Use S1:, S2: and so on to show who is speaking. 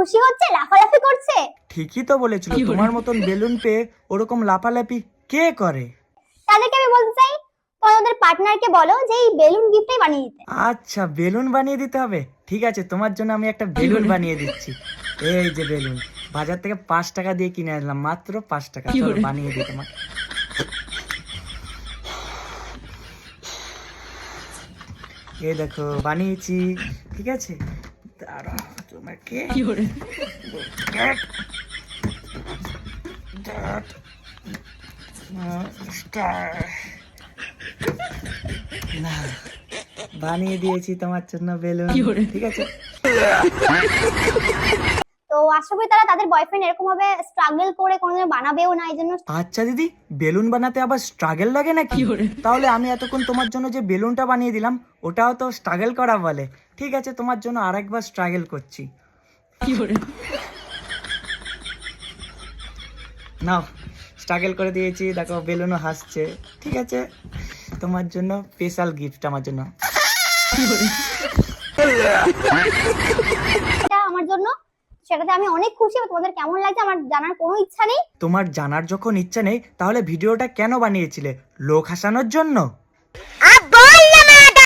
S1: খুশি হচ্ছে, লাফালাফি করছে।
S2: ঠিকই তো বলেছিল, তোমার মতন বেলুন পেয়ে ওরকম লাফালাফি কে করে?
S1: তাদেরকে আমি বলতে চাই, তোমাদের পার্টনারকে বলো যে এই বেলুন গিফটটাই বানিয়ে দিতে।
S2: আচ্ছা, বেলুন বানিয়ে দিতে হবে, ঠিক আছে, তোমার জন্য আমি একটা বেলুন বানিয়ে দিচ্ছি। এই যে বেলুন, বাজার থেকে 5 টাকা দিয়ে কিনে আনলাম, মাত্র 5 টাকা। চলো বানিয়ে দিই তোমার। এই দেখো বানিয়েছি, ঠিক আছে। দাঁড়াও তোমাকে না, বানিয়ে দিয়েছি তোমার জন্য বেলুন, ঠিক আছে।
S1: তো আশা করি তারা তাদের বয়ফ্রেন্ড এরকম ভাবে স্ট্রাগল করে কোনোদিন বানাবেও না, এই জন্য।
S2: আচ্ছা দিদি, বেলুন বানাতে আবার স্ট্রাগল লাগে নাকি? তাহলে আমি এতক্ষণ তোমার জন্য যে বেলুনটা বানিয়ে দিলাম ওটাও তো স্ট্রাগল করা বলে। ঠিক আছে, তোমার জন্য আরেকবার স্ট্রাগল করছি। নাও, স্ট্রাগল করে দিয়েছি, দেখো বেলুনও হাসছে, ঠিক আছে। তোমার জন্য স্পেশাল গিফট আমার জন্য।
S1: এটা আমার জন্য, সেটাতে আমি অনেক খুশি। তোমাদের কেমন লাগছে আমার জানার কোনো ইচ্ছা নেই।
S2: তোমার জানার যখন ইচ্ছা নেই তাহলে ভিডিওটা কেন বানিয়েছিলে? লোক হাসানোর জন্য?